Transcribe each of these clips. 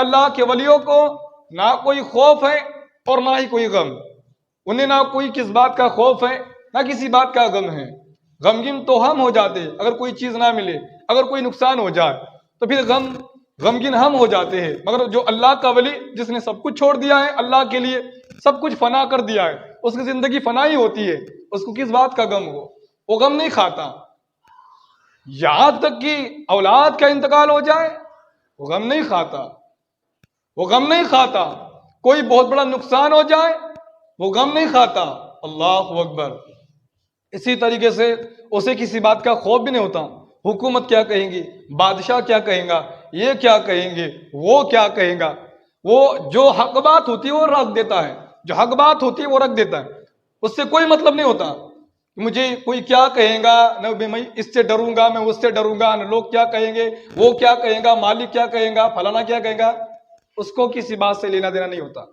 اللہ کے ولیوں کو نہ کوئی خوف ہے اور نہ ہی کوئی غم. انہیں نہ کوئی کس بات کا خوف ہے نہ کسی بات کا غم ہے. غمگین تو ہم ہو جاتے اگر کوئی چیز نہ ملے, اگر کوئی نقصان ہو جائے تو پھر غمگین ہم ہو جاتے ہیں. مگر جو اللہ کا ولی جس نے سب کچھ چھوڑ دیا ہے اللہ کے لیے, سب کچھ فنا کر دیا ہے, اس کی زندگی فنا ہی ہوتی ہے, اس کو کس بات کا غم ہو, وہ غم نہیں کھاتا. یہاں تک کہ اولاد کا انتقال ہو جائے وہ غم نہیں کھاتا, وہ غم نہیں کھاتا. کوئی بہت بڑا نقصان ہو جائے وہ غم نہیں کھاتا. اللہ اکبر. اسی طریقے سے اسے کسی بات کا خوف بھی نہیں ہوتا. حکومت کیا کہیں گی, بادشاہ کیا کہیں گا, یہ کیا کہیں گے, وہ کیا کہیں گا. وہ جو حق بات ہوتی ہے وہ رکھ دیتا ہے, جو حق بات ہوتی ہے وہ رکھ دیتا ہے. اس سے کوئی مطلب نہیں ہوتا مجھے کوئی کیا کہے گا, نہ میں اس سے ڈروں گا, میں اس سے ڈروں گا, نہ لوگ کیا کہیں گے, وہ کیا کہیں گا, مالک کیا کہیں گا, فلانا کیا کہیں گا. اس کو کسی بات سے لینا دینا نہیں ہوتا,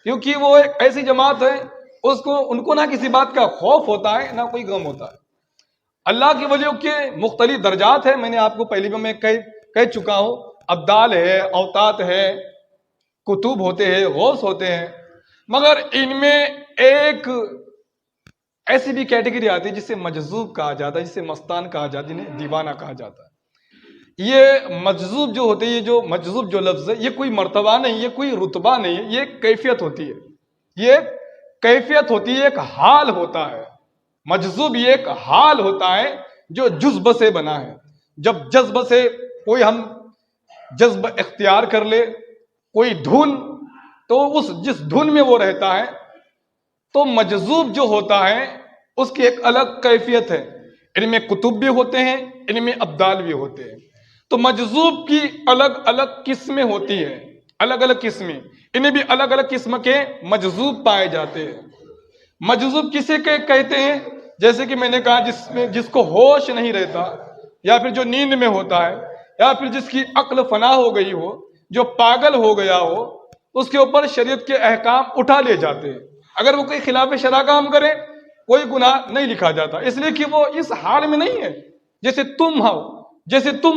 کیونکہ وہ ایک ایسی جماعت ہے ان کو نہ کسی بات کا خوف ہوتا ہے نہ کوئی غم ہوتا ہے. اللہ کے ولیوں کے مختلف درجات ہیں, میں نے آپ کو پہلی بار میں کہہ چکا ہوں. ابدال ہے, اوتاد ہے, کتب ہوتے ہیں, غوث ہوتے ہیں. مگر ان میں ایک ایسی بھی کیٹیگری آتی ہے جسے مجذوب کہا جاتا ہے, جسے مستان کہا جاتا ہے, جنہیں دیوانہ کہا جاتا ہے. یہ مجذوب جو ہوتے ہیں, یہ جو مجذوب جو لفظ ہے, یہ کوئی مرتبہ نہیں, یہ کوئی رتبہ نہیں ہے, یہ ایک کیفیت ہوتی ہے. یہ کیفیت ہوتی ہے, ایک حال ہوتا ہے. مجذوب یہ ایک حال ہوتا ہے جو جذب سے بنا ہے. جب جذب سے کوئی ہم جذب اختیار کر لے, کوئی دھن, تو اس جس دھن میں وہ رہتا ہے, تو مجذوب جو ہوتا ہے اس کی ایک الگ کیفیت ہے. ان میں کتب بھی ہوتے ہیں, ان میں ابدال بھی ہوتے ہیں. تو مجذوب کی الگ الگ قسمیں ہوتی ہیں, الگ الگ قسمیں. انہیں بھی الگ الگ قسم کے مجذوب پائے جاتے ہیں. مجذوب کسے کہتے ہیں, جیسے کہ میں نے کہا جس کو ہوش نہیں رہتا, یا پھر جو نیند میں ہوتا ہے, یا پھر جس کی عقل فنا ہو گئی ہو, جو پاگل ہو گیا ہو, اس کے اوپر شریعت کے احکام اٹھا لیے جاتے ہیں. اگر وہ کوئی خلاف شرع کام کرے کوئی گناہ نہیں لکھا جاتا, اس لیے کہ وہ اس حال میں نہیں ہے جیسے تم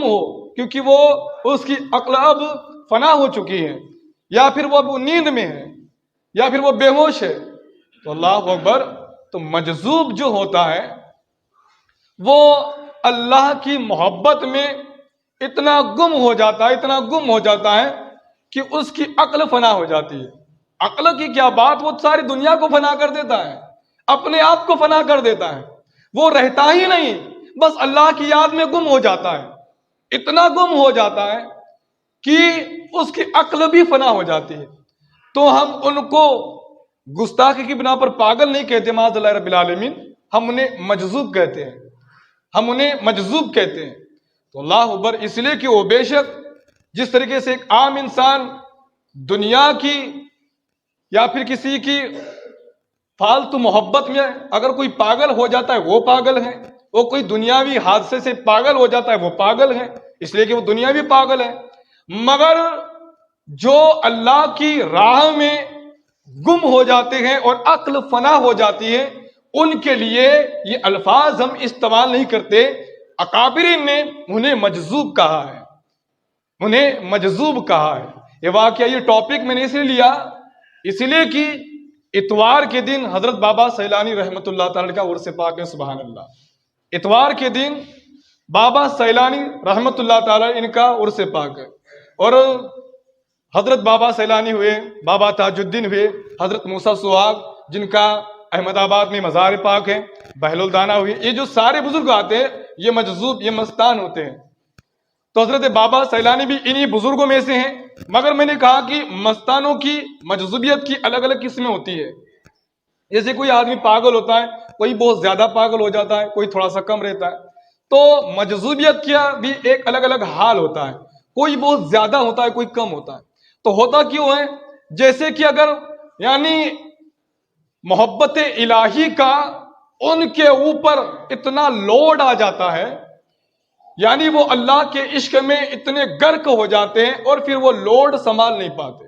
ہو, کیونکہ وہ اس کی عقل اب فنا ہو چکی ہے, یا پھر وہ اب نیند میں ہے, یا پھر وہ بے ہوش ہے. تو اللہ اکبر. تو مجذوب جو ہوتا ہے وہ اللہ کی محبت میں اتنا گم ہو جاتا ہے کہ اس کی عقل فنا ہو جاتی ہے. عقل کی کیا بات, وہ ساری دنیا کو فنا کر دیتا ہے, اپنے آپ کو فنا کر دیتا ہے. وہ رہتا ہی نہیں, بس اللہ کی یاد میں گم ہو جاتا ہے. اتنا گم ہو جاتا ہے کہ اس کی عقل بھی فنا ہو جاتی ہے. تو ہم ان کو گستاخی کی بنا پر پاگل نہیں کہتے معاذ اللہ رب العالمین, ہم انہیں مجذوب کہتے ہیں, تو اللہ اکبر. اس لیے کہ وہ بے شک جس طریقے سے ایک عام انسان دنیا کی یا پھر کسی کی فالتو محبت میں اگر کوئی پاگل ہو جاتا ہے وہ پاگل ہے, وہ کوئی دنیاوی حادثے سے پاگل ہو جاتا ہے وہ پاگل ہے, اس لیے کہ وہ دنیاوی پاگل ہے. مگر جو اللہ کی راہ میں گم ہو جاتے ہیں اور عقل فنا ہو جاتی ہے, ان کے لیے یہ الفاظ ہم استعمال نہیں کرتے. اکابرین نے انہیں مجذوب کہا ہے, یہ واقعہ, یہ ٹاپک میں نے اس لیے لیا اس لیے کہ اتوار کے دن حضرت بابا سیلانی رحمت اللہ تعالی کا عرس پاک ہے. سبحان اللہ. اتوار کے دن بابا سیلانی رحمت اللہ تعالی ان کا عرس پاک ہے. اور حضرت بابا سیلانی ہوئے, بابا تاج الدین ہوئے, حضرت موسیٰ سہاگ جن کا احمد آباد میں مزار پاک ہے, بہلول دانا ہوئے, یہ جو سارے بزرگ آتے ہیں یہ مجذوب, یہ مستان ہوتے ہیں. تو حضرت بابا سیلانی بھی انہی بزرگوں میں سے ہیں. مگر میں نے کہا کہ مستانوں کی مجذوبیت کی الگ الگ قسمیں ہوتی ہے. جیسے کوئی آدمی پاگل ہوتا ہے, کوئی بہت زیادہ پاگل ہو جاتا ہے, کوئی تھوڑا سا کم رہتا ہے. تو مجذوبیت کا بھی ایک الگ الگ حال ہوتا ہے, کوئی بہت زیادہ ہوتا ہے, کوئی کم ہوتا ہے. تو ہوتا کیوں ہے, جیسے کہ اگر یعنی محبت الہی کا ان کے اوپر اتنا لوڈ آ جاتا ہے, یعنی وہ اللہ کے عشق میں اتنے غرق ہو جاتے ہیں اور پھر وہ لوڈ سنبھال نہیں پاتے.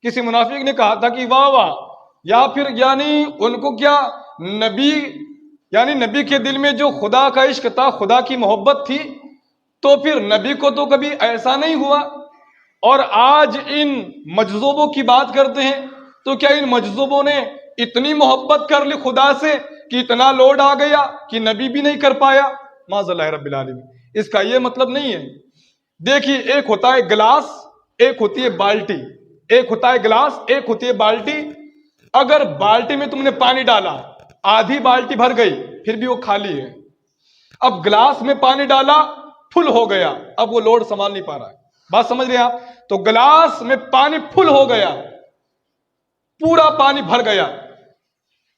کسی منافق نے کہا تھا کہ واہ واہ, یا پھر یعنی ان کو کیا نبی کے دل میں جو خدا کا عشق تھا, خدا کی محبت تھی, تو پھر نبی کو تو کبھی ایسا نہیں ہوا اور آج ان مجذوبوں کی بات کرتے ہیں تو کیا ان مجذوبوں نے اتنی محبت کر لی خدا سے کہ اتنا لوڈ آ گیا کہ نبی بھی نہیں کر پایا؟ معاذ اللہ رب العالمین، اس کا یہ مطلب نہیں ہے۔ دیکھیے، ایک ہوتا ہے گلاس، ایک ہوتی ہے بالٹی، ایک ہوتا ہے گلاس، ایک ہوتی ہے بالٹی۔ اگر بالٹی میں تم نے پانی ڈالا، آدھی بالٹی بھر گئی، پھر بھی وہ خالی ہے۔ اب گلاس میں پانی ڈالا، فل ہو گیا، اب وہ لوڈ سنبھال نہیں پا رہا ہے۔ بات سمجھ رہے ہیں آپ؟ تو گلاس میں پانی فل ہو گیا، پورا پانی بھر گیا،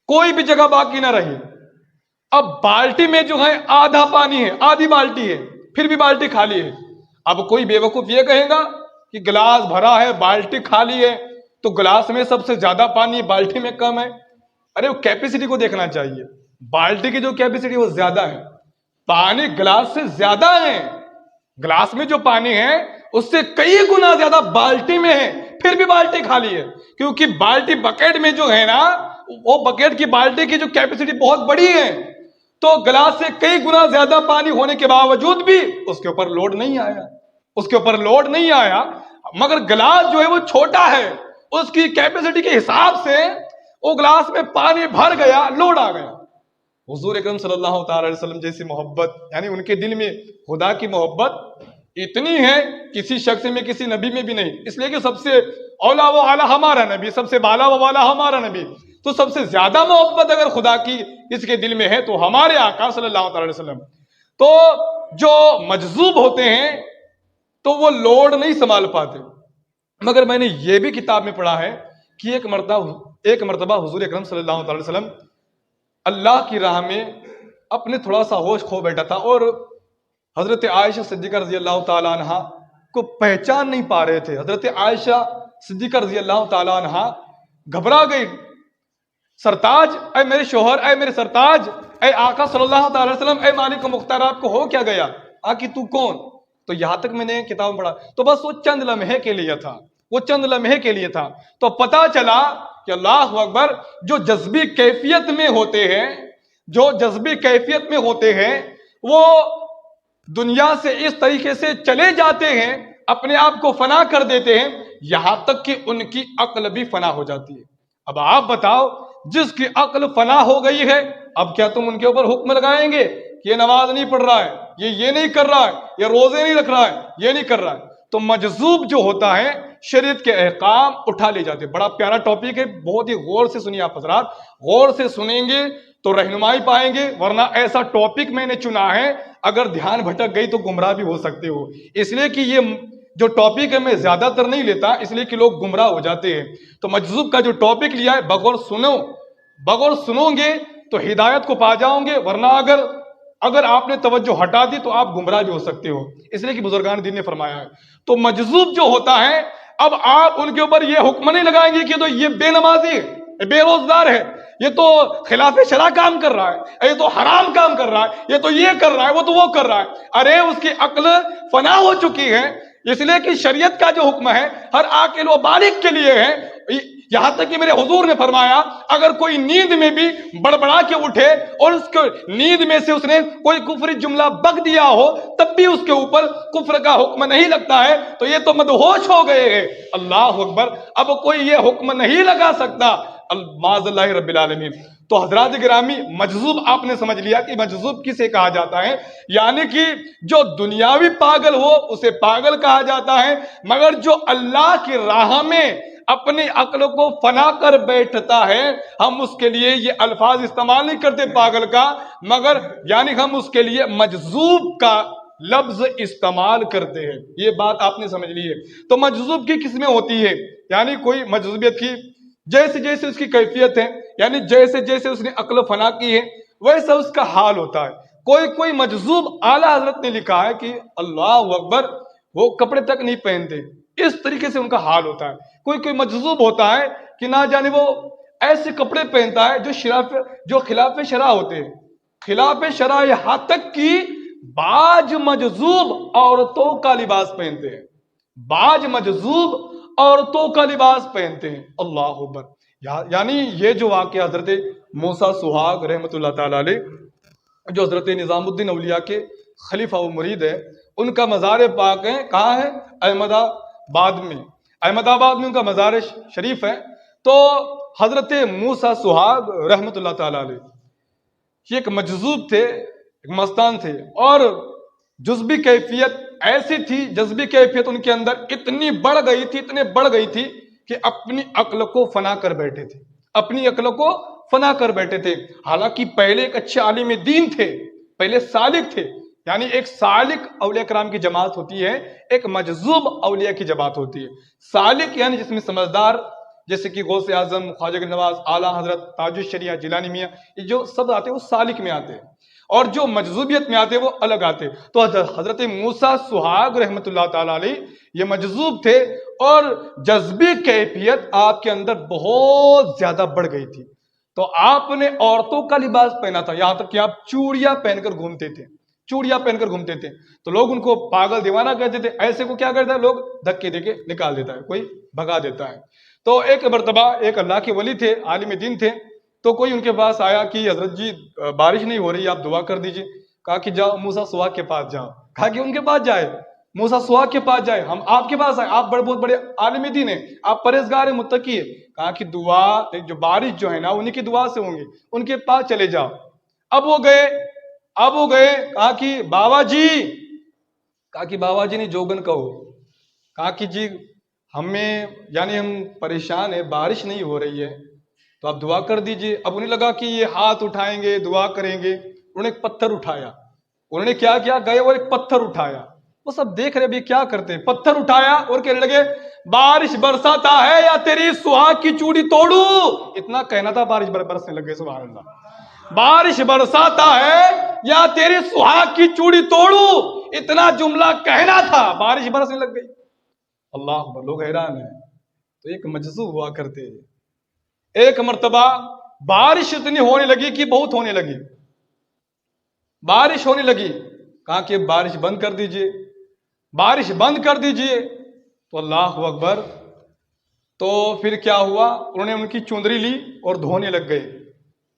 کوئی بھی جگہ باقی نہ رہی۔ اب بالٹی میں جو ہے آدھا پانی ہے، آدھی بالٹی ہے، پھر بھی بالٹی خالی ہے۔ اب کوئی بے وقوف یہ کہے گا کہ گلاس بھرا ہے، بالٹی خالی ہے، تو گلاس میں سب سے زیادہ پانی، بالٹی میں کم ہے۔ ارے وہ کیپیسٹی کو دیکھنا چاہیے، بالٹی کی جو کیپیسٹی وہ زیادہ ہے، پانی گلاس سے زیادہ ہے۔ گلاس میں جو پانی ہے اس سے کئی گنا زیادہ بالٹی میں ہے، پھر بھی بالٹی خالی ہے، کیونکہ بالٹی بکیٹ میں جو ہے نا، وہ بکیٹ کی بالٹی کی جو کیپیسٹی بہت بڑی ہے، تو گلاس سے کئی گنا زیادہ پانی ہونے کے باوجود بھی اس کے اوپر لوڈ نہیں آیا، اس کے اوپر لوڈ نہیں آیا۔ مگر گلاس جو ہے وہ چھوٹا ہے، اس کی کیپیسٹی کے حساب سے وہ گلاس میں پانی بھر گیا، لوڈ آ گیا۔ حضور اکرم صلی اللہ تعالی علیہ وسلم جیسی محبت، یعنی ان کے دل میں خدا کی محبت اتنی ہے، کسی شخص میں، کسی نبی میں بھی نہیں۔ اس لیے کہ سب سے اولا و اعلیٰ ہمارا نبی، سب سے بالا و والا ہمارا نبی، تو سب سے زیادہ محبت اگر خدا کی اس کے دل میں ہے تو ہمارے آقا صلی اللہ تعالی علیہ وسلم۔ تو جو مجذوب ہوتے ہیں تو وہ لوڈ نہیں سنبھال پاتے۔ مگر میں نے یہ بھی کتاب میں پڑھا ہے کہ ایک مرتبہ حضور اکرم صلی اللہ تعالی وسلم اللہ کی راہ میں اپنے تھوڑا سا ہوش کھو بیٹھا تھا، اور حضرت عائشہ صدیقہ رضی اللہ تعالی عنہ کو پہچان نہیں پا رہے تھے۔ حضرت عائشہ صدیقہ رضی اللہ تعالی عنہ گھبرا گئی، سرتاج، اے میرے شوہر، اے میرے سرتاج، اے آقا صلی اللہ تعالی وسلم، اے مالک و مختار، آپ کو ہو کیا گیا؟ آقی تو کون؟ تو یہاں تک میں نے کتاب میں پڑھا، تو بس وہ چند لمحے کے لیے تھا، وہ چند لمحے کے لیے تھا۔ تو پتا چلا کہ اللہ اکبر، جو جذبی کیفیت میں ہوتے ہیں، جو جذبی کیفیت میں ہوتے ہیں، وہ دنیا سے اس طریقے سے چلے جاتے ہیں، اپنے آپ کو فنا کر دیتے ہیں، یہاں تک کہ ان کی عقل بھی فنا ہو جاتی ہے۔ اب آپ بتاؤ، جس کی عقل فنا ہو گئی ہے، اب کیا تم ان کے اوپر حکم لگائیں گے کہ یہ نماز نہیں پڑھ رہا ہے، یہ نہیں کر رہا ہے، یہ روزے نہیں رکھ رہا ہے، یہ نہیں کر رہا ہے؟ تو مجذوب جو ہوتا ہے، شریعت کے احکام اٹھا لے جاتے ہیں۔ بڑا پیارا ٹاپک ہے، بہت ہی غور سے سنیے آپ حضرات، غور سے سنیں گے تو رہنمائی پائیں گے، ورنہ ایسا ٹاپک میں نے چنا ہے، اگر دھیان بھٹک گئی تو گمراہ بھی ہو سکتے ہو۔ اس لیے کہ یہ جو ٹاپک ہے میں زیادہ تر نہیں لیتا، اس لیے کہ لوگ گمراہ ہو جاتے ہیں۔ تو مجذوب کا جو ٹاپک لیا ہے، بغور سنو گے تو ہدایت کو پا جاؤ گے، ورنہ اگر آپ نے توجہ ہٹا دی تو آپ گمراہ بھی ہو سکتے ہو، اس لیے کہ بزرگان دین نے فرمایا ہے۔ تو مجذوب جو ہوتا ہے، اب آپ ان کے اوپر یہ حکم نہیں لگائیں گے کہ تو یہ بے نمازی ہے، بے روزگار ہے، یہ تو خلاف شرع کام کر رہا ہے، یہ تو حرام کام کر رہا ہے، یہ تو یہ کر رہا ہے، وہ تو وہ کر رہا ہے۔ ارے اس کی عقل فنا ہو چکی ہے، اس لیے کہ شریعت کا جو حکم ہے ہر عاقل و بالغ کے لیے ہے۔ یہاں تک کہ میرے حضور نے فرمایا، اگر کوئی نیند میں بھی بڑبڑا کے اٹھے اور اس کو نیند میں سے اس نے کوئی کفری جملہ بک دیا ہو، تب بھی اس کے اوپر کفر کا حکم نہیں لگتا ہے، تو یہ تو مدہوش ہو گئے ہیں۔ اللہ اکبر، اب کوئی یہ حکم نہیں لگا سکتا، معاذ اللہ رب العالمین۔ تو حضرات گرامی، مجذوب آپ نے سمجھ لیا کہ مجذوب کسے کہا جاتا ہے، یعنی کہ جو دنیاوی پاگل ہو اسے پاگل کہا جاتا ہے، مگر جو اللہ کی راہ میں اپنی عقل کو فنا کر بیٹھتا ہے، ہم اس کے لیے یہ الفاظ استعمال نہیں کرتے پاگل کا، مگر یعنی ہم اس کے لیے مجذوب کا لفظ استعمال کرتے ہیں۔ یہ بات آپ نے سمجھ لی ہے۔ تو مجذوب کی قسمیں ہوتی ہے، یعنی کوئی مجذوبیت کی جیسے جیسے اس کی کیفیت ہے، یعنی جیسے جیسے اس نے عقل فنا کی ہے ویسا اس کا حال ہوتا ہے۔ کوئی مجذوب، اعلیٰ حضرت نے لکھا ہے کہ اللہ اکبر، وہ کپڑے تک نہیں پہنتے، اس طریقے سے ان کا حال ہوتا ہے۔ کوئی مجذوب ہوتا ہے کہ نہ جانے وہ ایسے کپڑے پہنتا ہے جو خلاف شرع ہوتے ہیں، خلاف شرع، یہاں تک کہ بعض مجذوب عورتوں کا لباس پہنتے ہیں، بعض مجذوب عورتوں کا لباس پہنتے ہیں۔ اللہ اکبر، یعنی یہ جو واقعہ حضرت موسیٰ سہاگ رحمۃ اللہ تعالی علیہ، جو حضرت نظام الدین اولیاء کے خلیفہ و مرید ہے، ان کا مزار پاک ہے، کہاں ہے؟ احمدہ بعد میں احمد آباد میں ان کا مزار شریف ہے. تو حضرت موسیٰ سہاگ رحمۃ اللہ تعالیٰ علیہ یہ ایک مجذوب تھے، ایک مستان تھے، اور جذبی کیفیت ایسی تھی، جذبی کیفیت ان کے اندر اتنی بڑھ گئی تھی، اتنے بڑھ گئی تھی کہ اپنی عقل کو فنا کر بیٹھے تھے، اپنی عقل کو فنا کر بیٹھے تھے. حالانکہ پہلے ایک اچھے عالم دین تھے، پہلے سالک تھے. یعنی ایک سالک اولیاء کرام کی جماعت ہوتی ہے، ایک مجذوب اولیاء کی جماعت ہوتی ہے. سالک یعنی جس میں سمجھدار، جیسے کہ غوث اعظم، خواجہ نواز، اعلیٰ حضرت تاج الشریعہ جیلانی میاں، یہ جو سب آتے ہیں وہ سالک میں آتے ہیں، اور جو مجذوبیت میں آتے ہیں وہ الگ آتے ہیں. تو حضرت موسیٰ سہاگ رحمۃ اللہ تعالیٰ علیہ یہ مجذوب تھے، اور جذبی کیفیت آپ کے اندر بہت زیادہ بڑھ گئی تھی. تو آپ نے عورتوں کا لباس پہنا تھا، یہاں تک کہ آپ چوڑیاں پہن کر گھومتے تھے، چوڑیاں پہن کر گھومتے تھے. تو لوگ ان کو پاگل دیوانہ کہتے تھے. ایسے کو کیا کرتا ہے، لوگ دھکے دے کے نکال دیتا ہے، کوئی بھگا دیتا ہے. تو ایک مرتبہ ایک اللہ کے ولی تھے، عالم دین تھے. تو کوئی ان کے پاس آیا کہ حضرت جی بارش نہیں ہو رہی، آپ دعا کر دیجئے. کہا کہ جاؤ موسیٰ سہاگ کے پاس جاؤ. کہا کہ ان کے پاس جائے، موسیٰ سہاگ کے پاس جائے، ہم آپ کے پاس آئے، آپ بہت بڑے عالم دین ہیں، آپ پرہیزگار ہیں، متقی ہیں. کہا کہ دعا جو بارش جو ہے نا انہی کی دعا سے ہوں گے، ان کے پاس چلے جاؤ. اب وہ گئے. کہا کہ بابا جی، کہا کہ بابا جی نہیں جوگن کہو. کہا کہ جی ہمیں یعنی ہم پریشان ہیں، بارش نہیں ہو رہی ہے، تو آپ دعا کر دیجئے. اب انہیں لگا کہ یہ ہاتھ اٹھائیں گے، دعا کریں گے. انہوں نے ایک پتھر اٹھایا. انہوں نے کیا کیا، گئے اور ایک پتھر اٹھایا. وہ سب دیکھ رہے بھی کیا کرتے ہیں. پتھر اٹھایا اور کہنے لگے بارش برساتا ہے یا تیری سہاگ کی چوڑی توڑوں. اتنا کہنا تھا، بارش برسنے لگ گئی. سبحان اللہ. بارش برساتا ہے یا تیری سہاگ کی چوڑی توڑوں، اتنا جملہ کہنا تھا، بارش برسنے لگ گئی. اللہ اکبر. لوگ حیران ہیں. تو ایک مجذوب ہوا کرتے ہیں. ایک مرتبہ بارش اتنی ہونے لگی کہ بہت ہونے لگی، بارش ہونے لگی. کہا کہ بارش بند کر دیجئے، بارش بند کر دیجئے. تو اللہ اکبر. تو پھر کیا ہوا، انہوں نے ان کی چندری لی اور دھونے لگ گئے،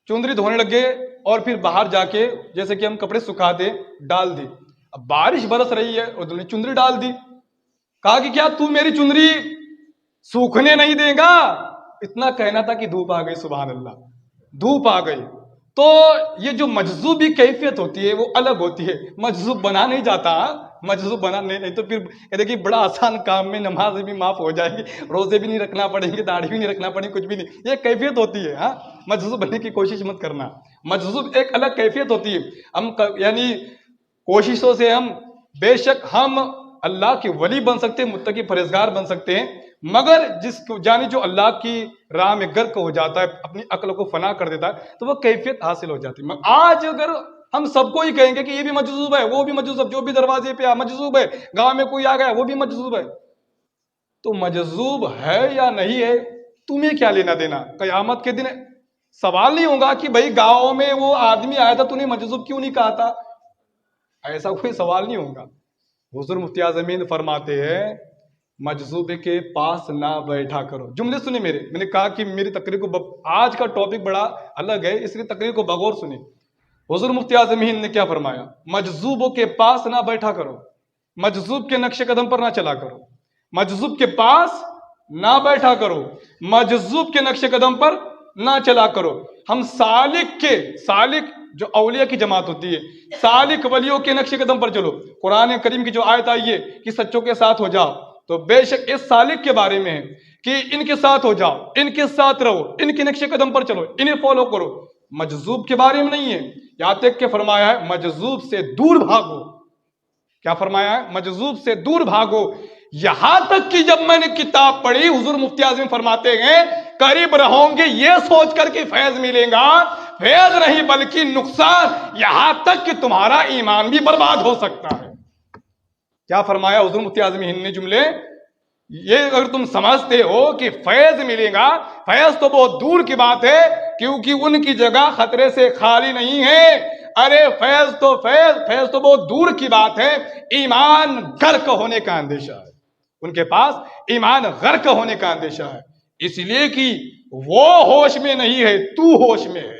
چندری دھونے لگ گئے. اور پھر باہر جا کے جیسے کہ ہم کپڑے سکھاتے ڈال دی. اب بارش برس رہی ہے اور انہوں نے چندری ڈال دی. کہا کہ کیا تو میری چندری سوکھنے نہیں دے گا. اتنا کہنا تھا کہ دھوپ آ گئی. سبحان اللہ. دھوپ آ گئی. تو یہ جو مجذوبی کیفیت ہوتی ہے وہ الگ ہوتی ہے. مجذوب بنا نہیں جاتا، مجذوب بنا نہیں تو پھر دیکھیے بڑا آسان کام میں نماز بھی معاف ہو جائے گی، روزے بھی نہیں رکھنا پڑیں گے، داڑھی بھی نہیں رکھنا پڑیں گے، کچھ بھی نہیں. یہ کیفیت ہوتی ہے. ہاں، مجذوب بننے کی کوشش مت کرنا. مجذوب ایک الگ کیفیت ہوتی ہے. ہم یعنی کوششوں سے ہم بے شک ہم اللہ کے ولی بن سکتے ہیں، متقی پرہیزگار بن سکتے ہیں، مگر جس کو جانی جو اللہ کی راہ میں غرق ہو جاتا ہے، اپنی عقل کو فنا کر دیتا ہے، تو وہ کیفیت حاصل ہو جاتی ہے. آج اگر ہم سب کو ہی کہیں گے کہ یہ بھی مجذوب ہے، وہ بھی مجذوب، جو بھی دروازے پہ مجذوب ہے، گاؤں میں کوئی آ گیا وہ بھی مجذوب ہے، تو مجذوب ہے یا نہیں ہے تمہیں کیا لینا دینا. قیامت کے دن سوال نہیں ہوگا کہ بھائی گاؤں میں وہ آدمی آیا تھا تو نے مجذوب کیوں نہیں کہا تھا. ایسا کوئی سوال نہیں ہوگا. حضور مفتی اعظمین فرماتے ہیں مجذوب کے پاس نہ بیٹھا کرو. جملے سنے میرے، میں نے کہا کہ میری تقریر کو آج کا ٹاپک بڑا الگ ہے، اس لیے تقریر کو بغور سنیں. حضور مفتی اعظمین نے کیا فرمایا، مجذوبوں کے پاس نہ بیٹھا کرو، مجذوب کے نقش قدم پر نہ چلا کرو، مجذوب کے پاس نہ بیٹھا کرو، مجذوب کے نقش قدم پر نہ چلا کرو. ہم سالک جو اولیاء کی جماعت ہوتی ہے، سالک ولیوں کے نقش قدم پر چلو. قرآن کریم کی جو آیت آئی ہے کہ سچوں کے ساتھ ہو جاؤ، تو بے شک اس سالک کے بارے میں ہے کہ ان کے ساتھ ہو جاؤ، ان کے ساتھ رہو، ان کے نقش قدم پر چلو، انہیں فالو کرو. مجذوب کے بارے میں نہیں ہے. یہاں تک کہ فرمایا ہے مجذوب سے دور بھاگو. کیا فرمایا ہے، مجذوب سے دور بھاگو. یہاں تک کہ جب میں نے کتاب پڑھی، حضور مفتی اعظم فرماتے ہیں قریب رہوں گے یہ سوچ کر کہ فیض ملے گا، فیض نہیں بلکہ نقصان، یہاں تک کہ تمہارا ایمان بھی برباد ہو سکتا ہے. کیا فرمایا حضور مفتی اعظم نے جملے، یہ اگر تم سمجھتے ہو کہ فیض ملے گا، فیض تو بہت دور کی بات ہے، کیونکہ ان کی جگہ خطرے سے خالی نہیں ہے. ارے فیض تو بہت دور کی بات ہے، ایمان غرق ہونے کا اندیشہ ہے. ان کے پاس ایمان غرق ہونے کا اندیشہ ہے، اس لیے کہ وہ ہوش میں نہیں ہے، تو ہوش میں ہے.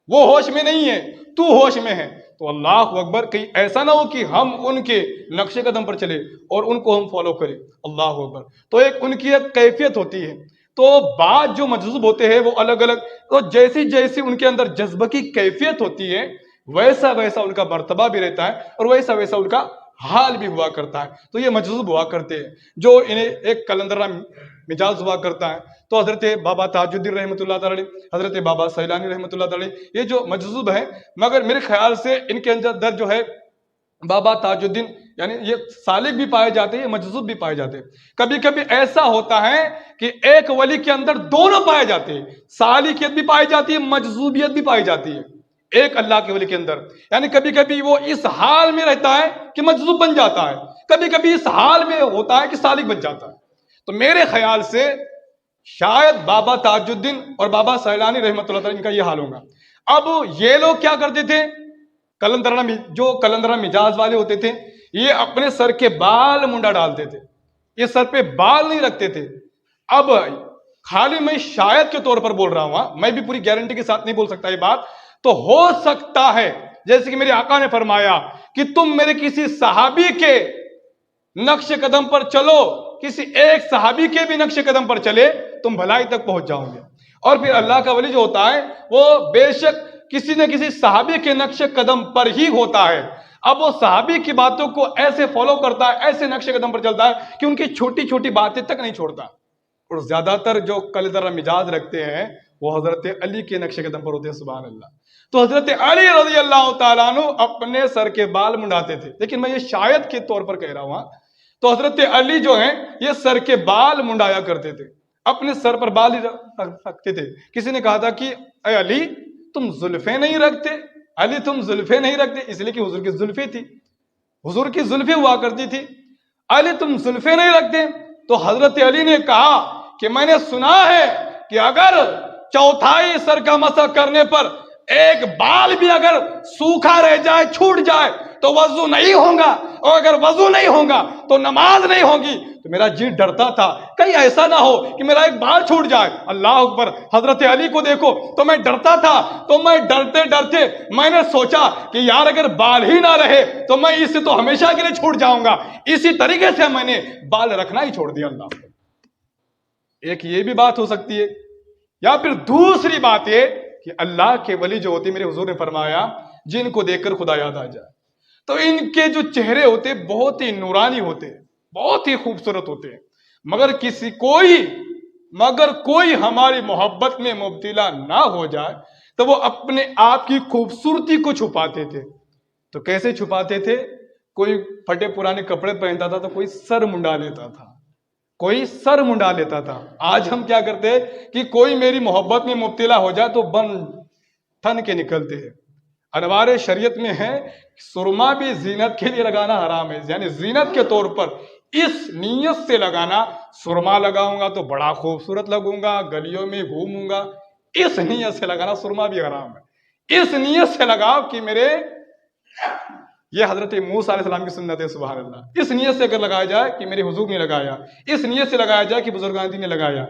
وہ ہوش میں نہیں ہے، تو ہوش میں ہے. تو اللہ اکبر، کہیں ایسا نہ ہو کہ ہم ان کے نقش قدم پر چلے اور ان کو ہم فالو کریں. اللہ اکبر. تو ان کی ایک کیفیت ہوتی ہے. تو بعض جو مجذوب ہوتے ہیں وہ الگ الگ، تو جیسی جیسی ان کے اندر جذبہ کی کیفیت ہوتی ہے ویسا ویسا ان کا مرتبہ بھی رہتا ہے اور ویسا ویسا ان کا حال بھی ہوا کرتا ہے. تو یہ مجذوب ہوا کرتے ہیں جو انہیں ایک کلندرہ مزاج ہوا کرتا ہے. تو حضرت بابا تاج الدین رحمۃ اللہ تعالی، حضرت بابا سیلانی رحمۃ اللہ تعالی، یہ جو مجذوب ہے، مگر میرے خیال سے ان کے اندر جو ہے بابا تاج الدین یعنی یہ سالک بھی پائے جاتے ہیں، یہ مجذوب بھی پائے جاتے ہیں. کبھی کبھی ایسا ہوتا ہے کہ ایک ولی کے اندر دونوں پائے جاتے ہیں، سالکیت بھی پائی جاتی ہے، مجذوبیت بھی پائی جاتی ہے ایک اللہ کے ولی کے اندر. یعنی کبھی کبھی وہ اس حال میں رہتا ہے کہ مجذوب بن جاتا ہے، کبھی کبھی اس حال میں ہوتا ہے کہ سالک بن جاتا ہے. تو میرے خیال سے شاید بابا تاج الدین اور بابا سیلانی رحمۃ اللہ تعالی ان کا یہ حال ہوگا. اب یہ لوگ کیا کرتے تھے، کلندرہ مزاج والے ہوتے تھے، یہ اپنے سر کے بال منڈا ڈالتے تھے، یہ سر پہ بال نہیں رکھتے تھے. اب خالی میں شاید کے طور پر بول رہا ہوں، میں بھی پوری گارنٹی کے ساتھ نہیں بول سکتا یہ بات. تو ہو سکتا ہے جیسے کہ میرے آقا نے فرمایا کہ تم میرے کسی صحابی کے نقش قدم پر چلو، کسی ایک صحابی کے بھی نقش قدم پر چلے تم بھلائی تک پہنچ جاؤ گے. اور پھر اللہ کا ولی جو ہوتا ہے وہ بے شک کسی نہ کسی صحابی کے نقش قدم پر ہی ہوتا ہے. اب وہ صحابی کی باتوں کو ایسے فالو کرتا ہے، ایسے نقش قدم پر چلتا ہے کہ ان کی چھوٹی چھوٹی باتیں تک نہیں چھوڑتا. اور زیادہ تر جو کلندرہ مزاج رکھتے ہیں وہ حضرت علی کے نقش قدم پر ہوتے ہیں. سبحان اللہ. تو حضرت علی رضی اللہ تعالیٰ عنہ اپنے سر کے بال منڈاتے تھے، لیکن میں یہ شاید کے طور پر کہہ رہا ہوں. تو حضرت علی جو ہیں یہ سر کے بال منڈایا کرتے تھے، اپنے سر پر بال ہی رکھتے تھے. کسی نے کہا تھا کہ اے علی تم زلفیں نہیں رکھتے، علی تم زلفیں نہیں رکھتے، اس لیے کہ حضور کی زلفیں تھی، حضور کی زلفیں ہوا کرتی تھی. علی تم زلفیں نہیں رکھتے. تو حضرت علی نے کہا کہ میں نے سنا ہے کہ اگر چوتھائی سر کا مسح کرنے پر ایک بال بھی اگر سوکھا رہ جائے، چھوٹ جائے تو وضو نہیں ہوگا، اور اگر وضو نہیں ہوگا تو نماز نہیں ہوگی. تو میرا جی ڈرتا تھا کہیں ایسا نہ ہو کہ میرا ایک بال چھوٹ جائے. اللہ اکبر. حضرت علی کو دیکھو تو میں ڈرتا تھا. تو میں ڈرتے ڈرتے میں نے سوچا کہ یار اگر بال ہی نہ رہے تو میں اس سے تو ہمیشہ کے لیے چھوٹ جاؤں گا. اسی طریقے سے میں نے بال رکھنا ہی چھوڑ دیا. اللہ. ایک یہ بھی بات ہو سکتی ہے، یا پھر دوسری بات یہ کہ اللہ کے ولی جو ہوتے، میرے حضور نے فرمایا جن کو دیکھ کر خدا یاد آ جائے، تو ان کے جو چہرے ہوتے بہت ہی نورانی ہوتے، بہت ہی خوبصورت ہوتے ہیں. مگر کوئی ہماری محبت میں مبتلا نہ ہو جائے تو وہ اپنے آپ کی خوبصورتی کو چھپاتے تھے. تو کیسے چھپاتے تھے؟ کوئی پھٹے پرانے کپڑے پہنتا تھا تو کوئی سر منڈا لیتا تھا، کوئی سر منڈا لیتا تھا. آج ہم کیا کرتے ہیں کہ کوئی میری محبت میں مبتلا ہو جائے تو بن ٹھن کے نکلتے ہیں. انوار شریعت میں ہے سرما بھی زینت کے لیے لگانا حرام ہے، یعنی زینت کے طور پر اس نیت سے لگانا، سرما لگاؤں گا تو بڑا خوبصورت لگوں گا، گلیوں میں گھوموں گا، اس نیت سے لگانا سرما بھی حرام ہے. اس نیت سے لگاؤ کہ میرے، یہ حضرت موسیٰ علیہ السلام کی سنت ہے. سبحان اللہ. اس نیت سے اگر لگایا جائے کہ میرے حضور نے لگایا، اس نیت سے لگایا جائے کہ بزرگان دین نے لگایا،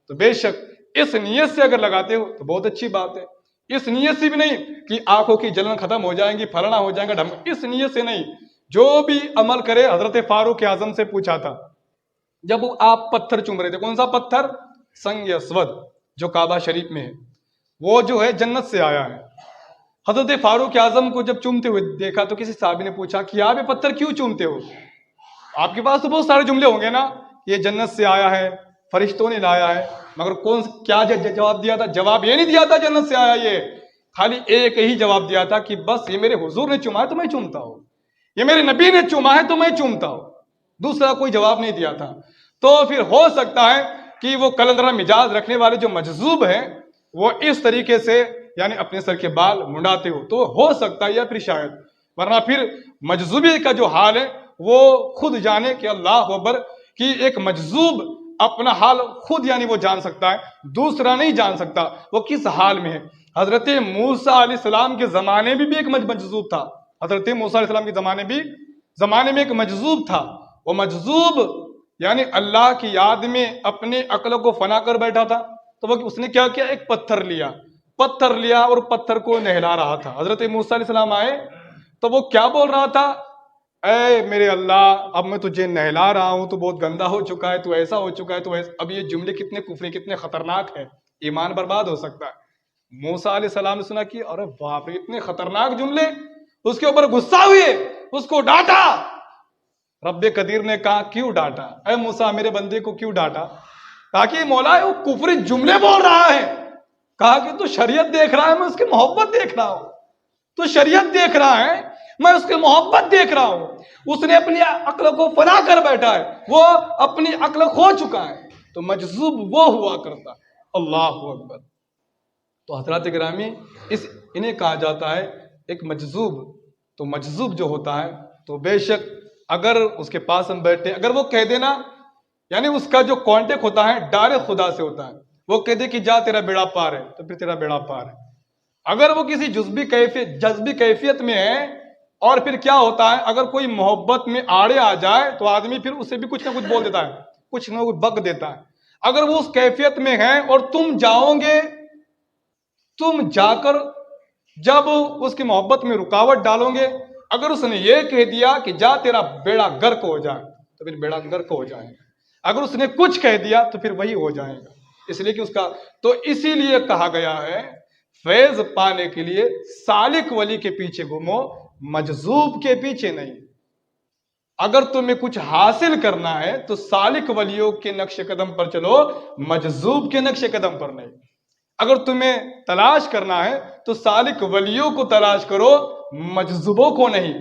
تو بے شک اس نیت سے اگر لگاتے ہو تو بہت اچھی بات ہے. اس نیت سے بھی نہیں کہ آنکھوں کی جلن ختم ہو جائیں گی، پھلنا ہو جائے گا، اس نیت سے نہیں. جو بھی عمل کرے، حضرت فاروق اعظم سے پوچھا تھا جب آپ پتھر چوم رہے تھے، کون سا پتھر؟ سنگ اسود جو کعبہ شریف میں ہے، وہ جو ہے جنت سے آیا ہے. حضرت فاروق اعظم کو جب چومتے ہوئے دیکھا تو کسی صحابی نے پوچھا کہ آپ یہ پتھر کیوں چومتے ہو؟ آپ کے پاس تو بہت سارے جملے ہوں گے نا، یہ جنت سے آیا ہے، فرشتوں نے لایا ہے، مگر کیا جواب دیا تھا؟ جواب یہ نہیں دیا تھا جنت سے آیا، یہ خالی ایک ہی جواب دیا تھا کہ بس یہ میرے حضور نے چوما ہے تو میں چومتا ہوں، یہ میرے نبی نے چوما ہے تو میں چومتا ہوں. دوسرا کوئی جواب نہیں دیا تھا. تو پھر ہو سکتا ہے کہ وہ کلندرہ مزاج رکھنے والے جو مجذوب ہیں وہ اس طریقے سے یعنی اپنے سر کے بال منڈاتے ہو سکتا ہے، یا پھر شاید، ورنہ پھر مجذوبی کا جو حال ہے وہ خود جانے کہ اللہ اکبر، کہ ایک مجذوب اپنا حال خود یعنی وہ جان سکتا ہے، دوسرا نہیں جان سکتا وہ کس حال میں ہے. حضرت موسیٰ علیہ السلام کے زمانے میں بھی ایک مجذوب تھا. حضرت موسیٰ علیہ السلام کے زمانے میں ایک مجذوب تھا. وہ مجذوب یعنی اللہ کی یاد میں اپنے عقل کو فنا کر بیٹھا تھا. تو وہ اس نے کیا کیا؟ ایک پتھر لیا اور پتھر کو نہلا رہا تھا. حضرت موسیٰ علیہ السلام آئے تو وہ کیا بول رہا تھا؟ اے میرے اللہ، اب میں تجھے نہلا رہا ہوں، تو بہت گندا ہو چکا ہے، تو ایسا ہو چکا ہے، تو ایسا۔ اب یہ جملے کتنے کفری، کتنے خطرناک ہے، ایمان برباد ہو سکتا ہے۔ موسیٰ علیہ السلام نے سنا کہ ارے باپ رے، اتنے خطرناک جملے! اس کے اوپر غصہ ہوئے، اس کو ڈانٹا۔ رب قدیر نے کہا کیوں ڈانٹا؟ اے موسیٰ، میرے بندے کو کیوں ڈانٹا؟ کہا کہ مولا وہ کفری جملے بول رہا ہے۔ کہا کہ تو شریعت دیکھ رہا ہے، میں اس کی محبت دیکھ رہا ہوں۔ تو شریعت دیکھ رہا ہے، میں اس کی محبت دیکھ رہا ہوں۔ اس نے اپنی عقل کو فنا کر بیٹھا ہے، وہ اپنی عقل کھو چکا ہے، تو مجذوب وہ ہوا کرتا ہے۔ اللہ اکبر۔ تو حضرات گرامی، انہیں کہا جاتا ہے ایک مجذوب۔ تو مجذوب جو ہوتا ہے، تو بے شک اگر اس کے پاس ہم بیٹھے، اگر وہ کہہ دینا، یعنی اس کا جو کانٹیکٹ ہوتا ہے ڈائریکٹ خدا سے ہوتا ہے، وہ کہہ دے کہ جا تیرا بیڑا پار ہے، تو پھر تیرا بیڑا پار ہے۔ اگر وہ کسی جذبی کیفیت میں ہے، اور پھر کیا ہوتا ہے، اگر کوئی محبت میں آڑے آ جائے تو آدمی پھر اسے بھی کچھ نہ کچھ بول دیتا ہے، کچھ نہ کچھ بک دیتا ہے۔ اگر وہ اس کیفیت میں ہے اور تم جاؤ گے، تم جا کر جب اس کی محبت میں رکاوٹ ڈالو گے، اگر اس نے یہ کہہ دیا کہ جا تیرا بیڑا غرق ہو جائے، تو پھر بیڑا غرق ہو جائے گا۔ اگر اس نے کچھ کہہ دیا تو پھر وہی ہو جائے گا، اس لیے کہ اس کا تو اسی لیے کہا گیا ہے فیض پانے کے لیے سالک ولی کے پیچھے گھومو، مجذوب کے پیچھے نہیں۔ اگر تمہیں کچھ حاصل کرنا ہے تو سالک ولیوں کے نقش قدم پر چلو، مجذوب کے نقش قدم پر نہیں۔ اگر تمہیں تلاش کرنا ہے تو سالک ولیوں کو تلاش کرو، مجذوبوں کو نہیں۔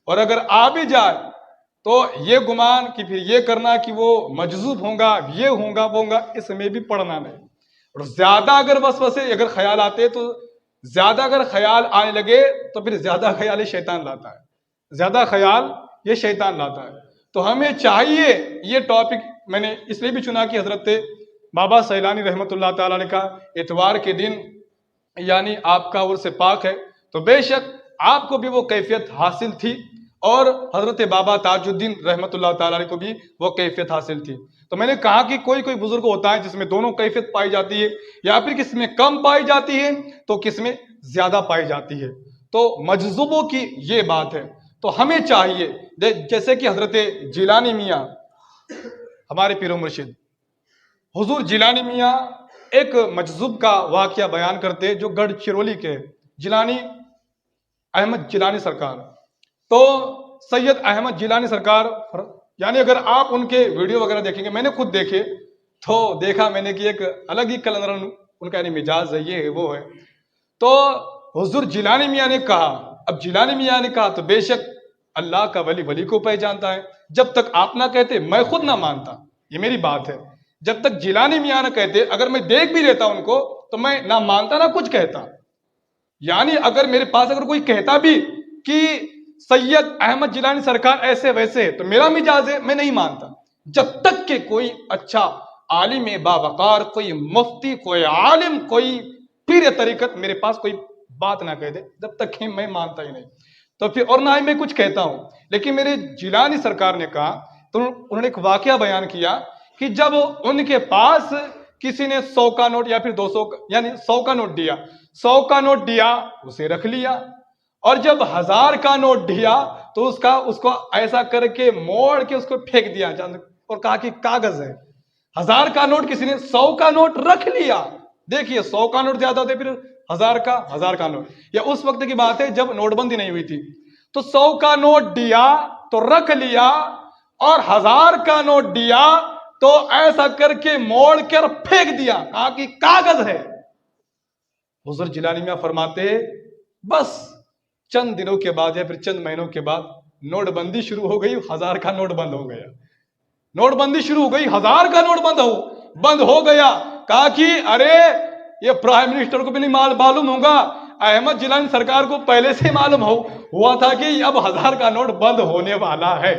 اور اگر آ بھی جائے تو یہ گمان کہ پھر یہ کرنا کہ وہ مجذوب ہوں گا، یہ ہوں گا، وہ ہوں گا، اس میں بھی پڑھنا نہیں۔ اور زیادہ اگر وسوسے اگر خیال آتے تو زیادہ اگر خیال آنے لگے تو پھر زیادہ خیال شیطان لاتا ہے، زیادہ خیال یہ شیطان لاتا ہے۔ تو ہمیں چاہیے، یہ ٹاپک میں نے اس لیے بھی چنا کہ حضرت بابا سیلانی رحمۃ اللہ تعالیٰ نے کہا اتوار کے دن یعنی آپ کا عرس پاک ہے، تو بے شک آپ کو بھی وہ کیفیت حاصل تھی، اور حضرت بابا تاج الدین رحمۃ اللہ تعالیٰ کو بھی وہ کیفیت حاصل تھی۔ تو میں نے کہا کہ کوئی بزرگ ہوتا ہے جس میں دونوں کیفیت پائی جاتی ہے، یا پھر کس میں کم پائی جاتی ہے تو کس میں زیادہ پائی جاتی ہے۔ تو مجذوبوں کی یہ بات ہے۔ تو ہمیں چاہیے، جیسے کہ حضرت جیلانی میاں ہمارے پیر و مرشد حضور جیلانی میاں ایک مجذوب کا واقعہ بیان کرتے جو گڑھ چرولی کے جیلانی احمد جیلانی سرکار۔ تو سید احمد جیلانی سرکار، یعنی اگر آپ ان کے ویڈیو وغیرہ دیکھیں گے، میں نے خود دیکھے تو دیکھا میں نے کہ ایک الگ ہی کلندر ان کا یعنی مزاج ہے، یہ ہے وہ ہے۔ تو حضور جیلانی میاں نے کہا، اب جیلانی میاں نے کہا تو بے شک اللہ کا ولی کو پہچانتا ہے، جب تک آپ نہ کہتے میں خود نہ مانتا، یہ میری بات ہے۔ جب تک جیلانی میاں نہ کہتے، اگر میں دیکھ بھی لیتا ان کو تو میں نہ مانتا نہ کچھ کہتا۔ یعنی اگر میرے پاس اگر کوئی کہتا بھی کہ سید احمد جیلانی سرکار ایسے ویسے ہے، تو میرا مزاج ہے میں نہیں مانتا، جب تک کہ کوئی اچھا عالم باوقار، کوئی مفتی، کوئی عالم، کوئی پیر طریقت میرے پاس کوئی بات نہ کہہ دے، جب تک کہ میں مانتا ہی نہیں۔ تو پھر اور نہ ہی میں کچھ کہتا ہوں۔ لیکن میرے جیلانی سرکار نے کہا، تو انہوں نے ایک واقعہ بیان کیا کہ جب ان کے پاس کسی نے 100 کا نوٹ یا پھر 200 یعنی 100 کا نوٹ دیا، 100 کا نوٹ دیا اسے رکھ لیا، اور جب 1000 کا نوٹ دیا تو اس کو ایسا کر کے موڑ کے اس کو پھینک دیا اور کہا کہ کاغذ ہے۔ 1000 کا نوٹ کسی نے 100 کا نوٹ رکھ لیا۔ دیکھیے 100 کا نوٹ زیادہ ہوتے، پھر 1000 کا نوٹ، یا اس وقت کی بات ہے جب نوٹ بندی نہیں ہوئی تھی، تو 100 کا نوٹ دیا تو رکھ لیا، اور 1000 کا نوٹ دیا تو ایسا کر کے موڑ کر پھینک دیا، کہا کہ کاغذ ہے۔ حضور جیلانی میاں فرماتے بس چند دنوں کے بعد یا پھر چند مہینوں کے بعد نوٹ بندی شروع ہو گئی، 1000 کا نوٹ بند ہو گیا۔ نوٹ بندی شروع ہو گئی، 1000 کا نوٹ بند ہو گیا۔ کہا کہ ارے یہ پرائم منسٹر کو بھی نہیں معلوم ہوگا، احمد جیلانی سرکار کو پہلے سے معلوم ہوا تھا کہ اب 1000 کا نوٹ بند ہونے والا ہے۔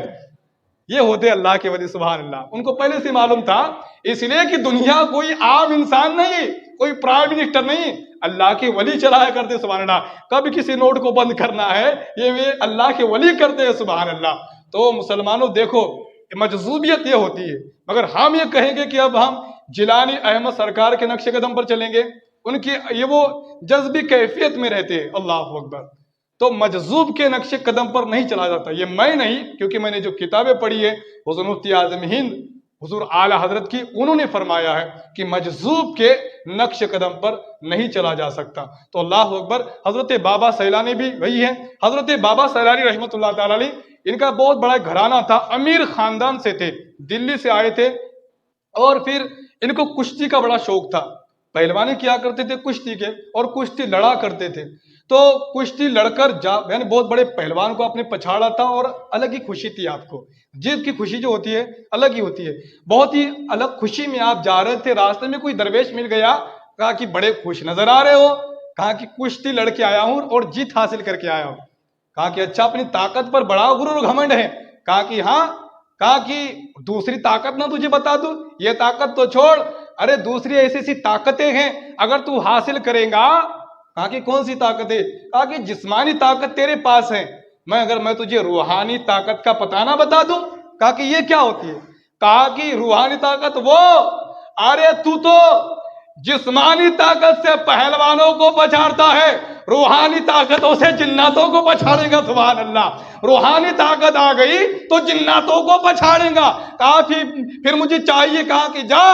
یہ ہوتے اللہ کے ولی، سبحان اللہ، ان کو پہلے سے معلوم تھا، اس لیے کہ دنیا کوئی عام انسان نہیں، کوئی پرائم منسٹر نہیں، اللہ کے ولی چلایا کرتے، سبحان اللہ۔ کبھی کسی نوٹ کو بند کرنا ہے یہ اللہ کے ولی کرتے ہیں، سبحان اللہ۔ تو مسلمانوں دیکھو مجذوبیت یہ ہوتی ہے، مگر ہم یہ کہیں گے کہ اب ہم جیلانی احمد سرکار کے نقش قدم پر چلیں گے، ان کی یہ وہ جذبی کیفیت میں رہتے ہیں، اللہ اکبر۔ تو مجذوب کے نقش قدم پر نہیں چلا جاتا. یہ میں نہیں، کیونکہ میں نے جو کتابیں پڑھی ہے حضور مفتی اعظم ہند حضور اعلی حضرت کی، انہوں نے فرمایا ہے کہ مجذوب کے نقش قدم پر نہیں چلا جا سکتا. تو اللہ اکبر. حضرت بابا سیلانی بھی وہی ہے. حضرت بابا سیلانی رحمۃ اللہ تعالی علیہ، ان کا بہت بڑا گھرانہ تھا، امیر خاندان سے تھے، دلی سے آئے تھے، اور پھر ان کو کشتی کا بڑا شوق تھا. پہلوانی کیا کرتے تھے کشتی کے، اور کشتی لڑا کرتے تھے. تو کشتی لڑ کر یعنی بہت بڑے پہلوان کو آپ نے پچھاڑا تھا، اور الگ ہی خوشی تھی آپ کو. جیت کی خوشی جو ہوتی ہے الگ ہی ہوتی ہے. بہت ہی الگ خوشی میں آپ جا رہے تھے، راستے میں کوئی درویش مل گیا، کہا کہ بڑے خوش نظر آ رہے ہو. کہا کہ کشتی لڑ کے آیا ہوں اور جیت حاصل کر کے آیا ہوں. کہا کہ اچھا، اپنی طاقت پر بڑا غرور و گھمنڈ ہے. کہا کہ ہاں. کہا کہ دوسری طاقت نہ تجھے بتا دوں؟ یہ طاقت تو چھوڑ، ارے دوسری ایسی ایسی طاقتیں ہیں اگر تو حاصل کرے گا. کہا کہ کون سی طاقت ہے؟ کہا کہ جسمانی طاقت تیرے پاس ہے، میں تجھے روحانی طاقت کا پتہ نہ بتا دوں؟ کہا کہ یہ کیا ہوتی ہے؟ کہا کہ روحانی طاقت وہ، ارے تو جسمانی طاقت سے پہلوانوں کو پچھاڑتا ہے، روحانی طاقتوں سے جناتوں کو پچھاڑے گا. سبحان اللہ. روحانی طاقت آ گئی تو جناتوں کو پچھاڑے گا. کہا پھر مجھے چاہیے. کہا کہ جا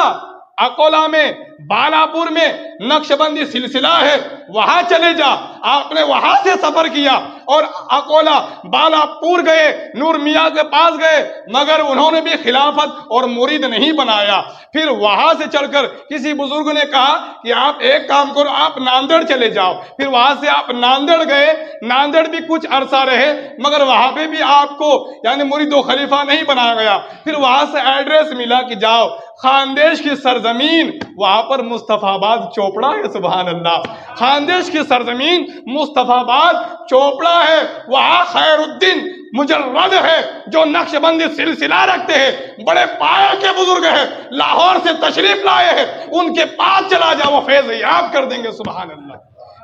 اکولا میں، بالاپور میں نقش بندی سلسلہ ہے، وہاں چلے جا. آپ نے وہاں سے سفر کیا اور اکولا بالاپور گئے، نور میاں کے پاس گئے، مگر انہوں نے بھی خلافت اور مرید نہیں بنایا. پھر وہاں سے چل کر کسی بزرگ نے کہا کہ آپ ایک کام کرو، آپ ناندیڑ چلے جاؤ. پھر وہاں سے آپ ناندیڑ گئے، ناندیڑ بھی کچھ عرصہ رہے، مگر وہاں پہ بھی آپ کو یعنی مرید و خلیفہ نہیں بنایا گیا. پھر وہاں سے ایڈریس ملا کہ جاؤ خاندیش کی سرزمین، وہاں پر مصطفیٰ آباد چوپڑا ہے. سبحان اللہ. خاندیش کی سرزمین مصطفیٰ آباد چوپڑا ہے، وہاں خیر الدین مجرد ہے جو نقش بندی سلسلہ رکھتے ہیں، بڑے پایا کے بزرگ ہیں، لاہور سے تشریف لائے ہیں، ان کے پاس چلا جا، وہ فیض یاب کر دیں گے. سبحان اللہ.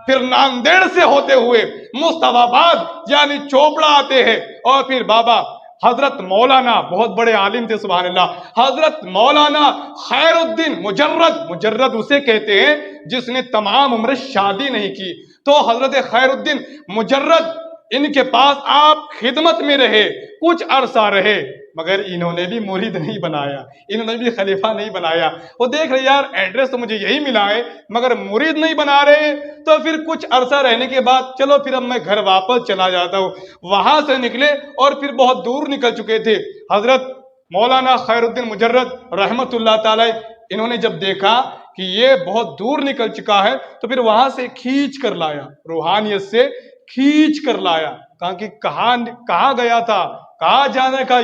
پھر ناندیڑ سے ہوتے ہوئے مصطفیٰ آباد یعنی چوپڑا آتے ہیں، اور پھر بابا حضرت مولانا بہت بڑے عالم تھے. سبحان اللہ. حضرت مولانا خیر الدین مجرد اسے کہتے ہیں جس نے تمام عمر شادی نہیں کی. تو حضرت خیر الدین مجرد، ان کے پاس آپ خدمت میں رہے، کچھ عرصہ رہے، مگر انہوں نے بھی مرید نہیں بنایا، انہوں نے بھی خلیفہ نہیں بنایا. وہ دیکھ رہے یار ایڈریس تو مجھے یہی ملا ہے مگر مرید نہیں بنا رہے. تو پھر کچھ عرصہ رہنے کے بعد چلو پھر اب میں گھر واپس چلا جاتا ہوں. وہاں سے نکلے اور پھر بہت دور نکل چکے تھے. حضرت مولانا خیر الدین مجرد رحمت اللہ تعالی، انہوں نے جب دیکھا کہ یہ بہت دور نکل چکا ہے تو پھر وہاں سے کھینچ کر لایا، روحانیت سے کھینچ کر لایا. کہا کہ کہاں گیا تھا، کہاں جانے کا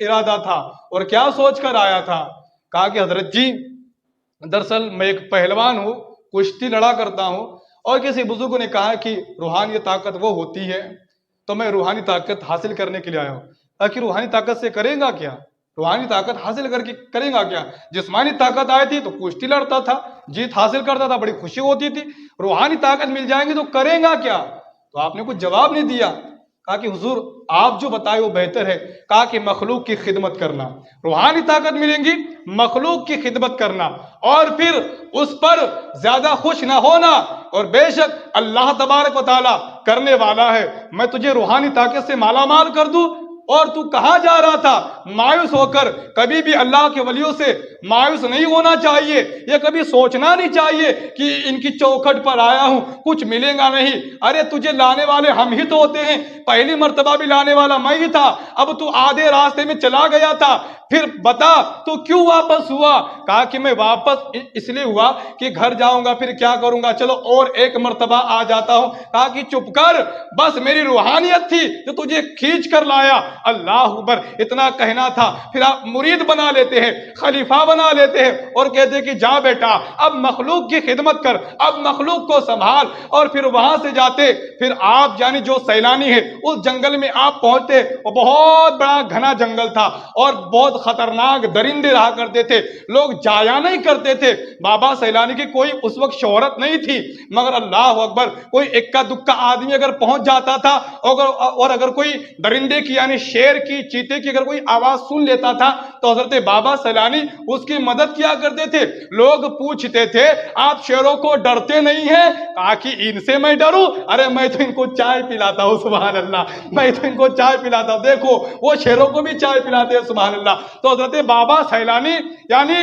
ارادہ تھا اور کیا سوچ کر آیا تھا؟ کہا کہ حضرت جی دراصل میں ایک پہلوان ہوں، کشتی لڑا کرتا ہوں، اور کسی بزرگ نے کہا کہ روحانی طاقت وہ ہوتی ہے، تو میں روحانی طاقت حاصل کرنے کے لیے آیا ہوں. کہ روحانی طاقت سے کرے گا کیا؟ روحانی طاقت حاصل کر کے کرے گا کیا؟ جسمانی طاقت آئی تھی تو کشتی لڑتا تھا، جیت حاصل کرتا تھا، بڑی خوشی ہوتی تھی. روحانی طاقت مل جائیں گی تو کرے گا کیا؟ تو آپ نے کچھ جواب نہیں دیا. کہا کہ حضور آپ جو بتائے وہ بہتر ہے. کہا کہ مخلوق کی خدمت کرنا، روحانی طاقت ملیں گی، مخلوق کی خدمت کرنا، اور پھر اس پر زیادہ خوش نہ ہونا. اور بے شک اللہ تبارک و تعالیٰ کرنے والا ہے، میں تجھے روحانی طاقت سے مالا مال کر دوں. اور تو کہاں جا رہا تھا مایوس ہو کر؟ کبھی بھی اللہ کے ولیوں سے مایوس نہیں ہونا چاہیے. یہ کبھی سوچنا نہیں چاہیے کہ ان کی چوکھٹ پر آیا ہوں کچھ ملے گا نہیں. ارے تجھے لانے والے ہم ہی تو ہوتے ہیں، پہلی مرتبہ بھی لانے والا میں ہی تھا، اب تو آدھے راستے میں چلا گیا تھا، پھر بتا تو کیوں واپس ہوا؟ کہا کہ میں واپس اس لیے ہوا کہ گھر جاؤں گا پھر کیا کروں گا، چلو اور ایک مرتبہ آ جاتا ہوں. کہا کہ چپ کر، بس میری روحانیت تھی جو تجھے کھینچ کر لایا. اللہ اکبر. اتنا کہنا تھا پھر آپ مرید بنا لیتے ہیں، خلیفہ بنا لیتے ہیں، اور کہتے ہیں کہ جا بیٹا اب مخلوق کی خدمت کر، اب مخلوق کو سنبھال. اور پھر وہاں سے جاتے، پھر آپ یعنی جو سیلانی ہے اس جنگل میں آپ پہنچتے. وہ بہت بڑا گھنا جنگل تھا اور بہت خطرناک درندے رہا کرتے تھے، لوگ جایا نہیں کرتے تھے. بابا سیلانی کی کوئی اس وقت شہرت نہیں تھی، مگر اللہ اکبر کوئی اکا دکا آدمی اگر پہنچ جاتا تھا، اور اگر کوئی درندے کی یعنی شیر کی چیتے کی اگر کوئی آواز سن لیتا تھا تو حضرت بابا سیلانی اس کی مدد کیا کرتے تھے. لوگ پوچھتے تھے آپ شیروں کو ڈرتے نہیں ہیں؟ کہا کہ ان سے میں ڈروں؟ ارے میں تو ان کو چائے پلاتا ہوں. سبحان اللہ, میں تو ان کو چائے پلاتا ہوں. دیکھو وہ شیروں کو بھی چائے پلاتے ہیں. سبحان اللہ. تو حضرت بابا سیلانی یعنی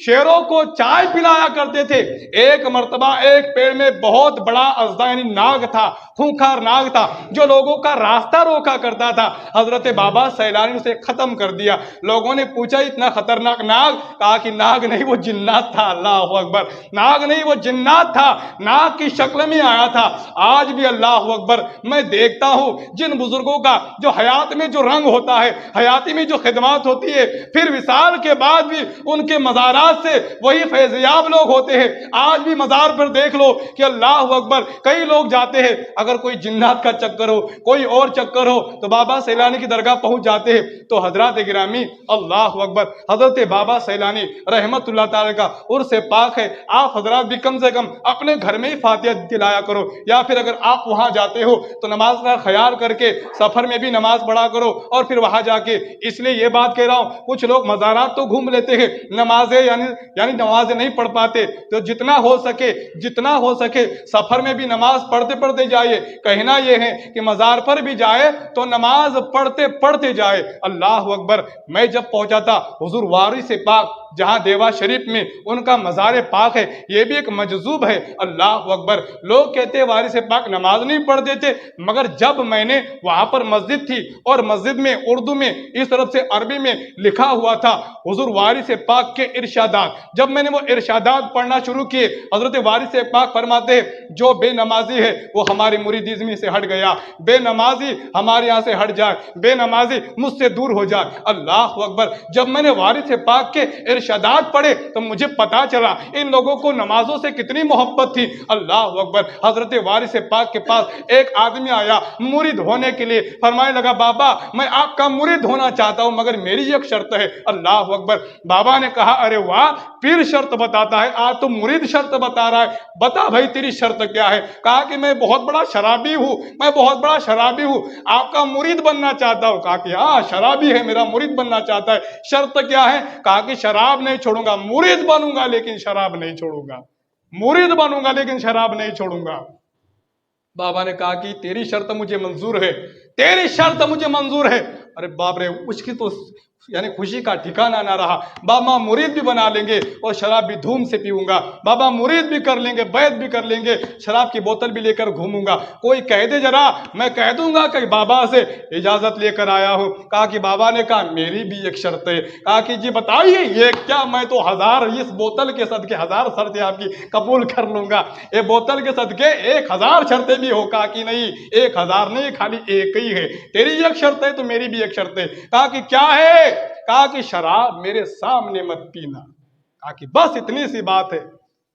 شیروں کو چائے پلایا کرتے تھے. ایک مرتبہ ایک پیڑ میں بہت بڑا اژدھا یعنی ناگ تھا, خونخوار ناگ تھا جو لوگوں کا راستہ روکا کرتا تھا. حضرت بابا سیلانی نے اسے ختم کر دیا. لوگوں نے پوچھا اتنا خطرناک ناگ؟ کہا کہ ناگ نہیں وہ جنات تھا. اللہ اکبر, ناگ نہیں وہ جنات تھا, ناگ کی شکل میں آیا تھا. آج بھی اللہ اکبر میں دیکھتا ہوں جن بزرگوں کا جو حیات میں جو رنگ ہوتا ہے, حیاتی میں جو خدمات ہوتی ہے, پھر وصال کے بعد بھی ان کے مزارات سے وہی فیض یاب لوگ ہوتے ہیں. آج بھی مزار پر دیکھ لو کہ اللہ اکبر کئی لوگ جاتے ہیں, اگر کوئی جنات کا چکر ہو, کوئی اور چکر ہو, تو بابا سیلانی کی درگاہ پہنچ جاتے ہیں. تو حضرات گرامی اللہ اکبر, حضرت بابا سیلانی رحمت اللہ تعالی کا عرس پاک ہے. آپ حضرات بھی کم سے کم اپنے گھر میں ہی فاتحہ دلایا کرو, یا پھر اگر آپ وہاں جاتے ہو تو نماز کا خیال کر کے سفر میں بھی نماز پڑھا کرو, اور پھر وہاں جا کے. اس لیے یہ بات کہہ رہا ہوں, کچھ لوگ مزارات تو گھوم لیتے ہیں, نمازیں یعنی نمازیں نہیں پڑھ پاتے. تو جتنا ہو سکے سفر میں بھی نماز پڑھتے پڑھتے جائیے. کہنا یہ ہے کہ مزار پر بھی جائے تو نماز پڑھتے پڑھتے جائے. اللہ اکبر. میں جب پہنچا تھا حضور وارث پاک جہاں دیوا شریف میں ان کا مزار پاک ہے, یہ بھی ایک مجذوب ہے. اللہ اکبر. لوگ کہتے ہیں وارث پاک نماز نہیں پڑھتے تھے, مگر جب میں نے وہاں پر مسجد تھی اور مسجد میں اردو میں اس طرف سے عربی میں لکھا ہوا تھا حضور وارث پاک کے ارشادات, جب میں نے وہ ارشادات پڑھنا شروع کیے, حضرت وارث پاک فرماتے ہیں جو بے نمازی ہے وہ ہماری مریدیزمی سے ہٹ گیا, بے نمازی ہمارے یہاں سے ہٹ جائے, بے نمازی مجھ سے دور ہو جائے. اللہ اکبر. جب میں نے وارث پاک کے ارشادات پڑھے تو مجھے پتا چلا ان لوگوں کو نمازوں سے کتنی محبت تھی. اللہ اکبر. حضرت وارث پاک کے پاس ایک آدمی آیا مرید ہونے کے لیے, فرمانے لگا بابا میں آپ کا مرید ہونا چاہتا ہوں مگر میری ایک شرط ہے. اللہ اکبر. بابا نے کہا ارے واہ, پیر شرط بتاتا ہے, آج تو مرید شرط بتا رہا ہے, بتا بھائی تیری شرط کیا ہے؟ کہا کہ میں بہت بڑا شرابی ہوں, آپ کا مرید بننا چاہتا ہوں. کہا کہ ہاں شرابی ہے, میرا مرید بننا چاہتا ہے, شرط کیا ہے؟ کہا کہ شراب نہیں چھوڑوں گا, مرید بنوں گا لیکن شراب نہیں چھوڑوں گا, مرید بنوں گا لیکن شراب نہیں چھوڑوں گا. بابا نے کہا کہ تیری شرط مجھے منظور ہے, تیری شرط مجھے منظور ہے. ارے باپ رے, اس کی تو یعنی خوشی کا ٹھکانہ نہ رہا. بابا مرید بھی بنا لیں گے اور شراب بھی دھوم سے پیوں گا, بابا مرید بھی کر لیں گے, بیعت بھی کر لیں گے, شراب کی بوتل بھی لے کر گھوموں گا. کوئی کہہ دے ذرا, میں کہہ دوں گا کہ بابا سے اجازت لے کر آیا ہوں. کہا کہ بابا نے کہا میری بھی ایک شرط ہے. کہا کہ جی بتائیے یہ کیا؟ میں تو 1000 اس بوتل کے صدقے 1000 شرطیں آپ کی قبول کر لوں گا, یہ بوتل کے صدقے 1000 شرطیں بھی ہو. کہا کہ نہیں 1000 نہیں, خالی ایک ہی ہے. تیری ایک شرط ہے تو میری بھی ایک شرط ہے. کہا کہ کیا ہے؟ کہا کہ شراب میرے سامنے مت پینا. کہا کہ بس اتنی سی بات ہے,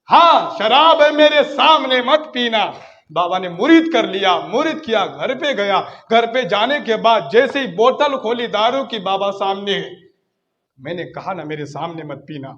ہاں شراب ہے میرے سامنے مت پینا. بابا نے مرید کر لیا, مرید کیا, گھر پہ گیا. گھر پہ جانے کے بعد جیسے ہی بوتل کھولی دارو کی, بابا سامنے ہے. میں نے کہا نا میرے سامنے مت پینا,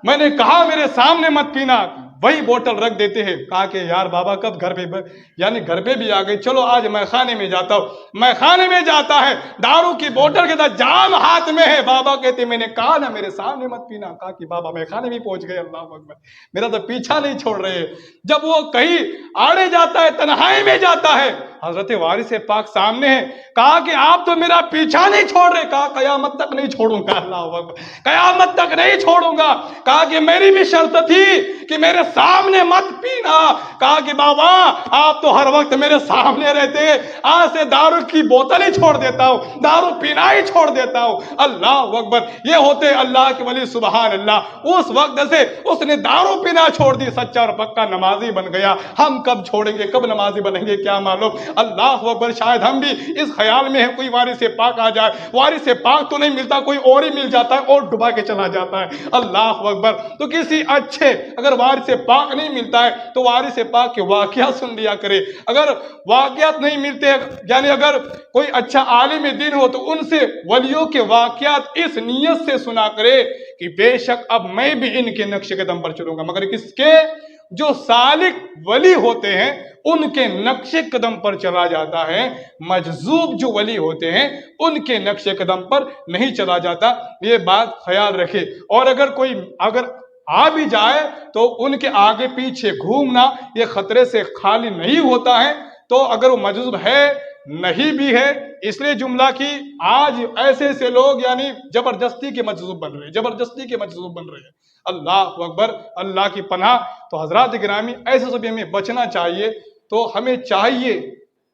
میں نے کہا میرے سامنے مت پینا. وہی بوتل رکھ دیتے ہیں. کہا کہ یار بابا کب گھر پہ, یعنی گھر پہ بھی آ گئے, چلو آج میں خانے میں جاتا ہوں. میں خانے میں جاتا ہے, دارو کی بوتل کے ساتھ جام ہاتھ میں ہے. بابا کہتے میں نے کہا نا میرے سامنے مت پینا. کہا کہ بابا میں خانے میں پہنچ گئے. اللہ اکبر. میرا تو پیچھا نہیں چھوڑ رہے. جب وہ کہیں آڑے جاتا ہے, تنہائی میں جاتا ہے, حضرت وارث پاک سامنے ہے. کہا کہ آپ تو میرا پیچھا نہیں چھوڑ رہے. کہا قیامت تک نہیں چھوڑوں گا. اللہ اکبر. قیامت تک نہیں چھوڑوں گا. کہا کہ میری بھی شرط تھی کہ میرے سامنے مت پینا. کہا کہ بابا آپ تو ہر وقت میرے سامنے رہتے, آج سے دارو کی بوتل ہی چھوڑ دیتا ہوں, دارو پینا ہی چھوڑ دیتا ہوں. اللہ اکبر. یہ ہوتے اللہ کے ولی, سبحان اللہ. اس وقت سے اس نے دارو پینا چھوڑ دی, سچا اور پکا نمازی بن گیا. ہم کب چھوڑیں گے, کب نمازی بنیں گے کیا معلوم. اللہ اکبر. شاید ہم بھی اس خیال میں ہیں کوئی وارث پاک آ جائے, وارث پاک تو نہیں ملتا, کوئی اور ہی مل جاتا ہے اور ڈبا کے چلا جاتا ہے. اللہ اکبر. تو کسی اچھے اگر وارث پاک نہیں ملتا ہے تو وارث پاک کے واقعات سن لیا کرے. اگر واقعات نہیں ملتے, یعنی اگر کوئی اچھا عالم دین ہو تو ان سے ولیوں کے واقعات اس نیت سے سنا کرے کہ بے شک اب میں بھی ان کے نقش قدم پر چلوں گا. مگر کس کے؟ جو سالک ولی ہوتے ہیں ان کے نقش قدم پر چلا جاتا ہے، مجذوب جو ولی ہوتے ہیں ان کے نقش قدم پر نہیں چلا جاتا، یہ بات خیال رکھے۔ اور اگر آ بھی جائے تو ان کے آگے پیچھے گھومنا یہ خطرے سے خالی نہیں ہوتا ہے۔ تو اگر وہ مجذوب ہے نہیں بھی ہے، اس لیے جملہ کی آج ایسے لوگ یعنی زبردستی کے مجذوب بن رہے ہیں، اللہ اکبر، اللہ کی پناہ۔ تو حضرات گرامی ایسے سے بھی ہمیں بچنا چاہیے۔ تو ہمیں چاہیے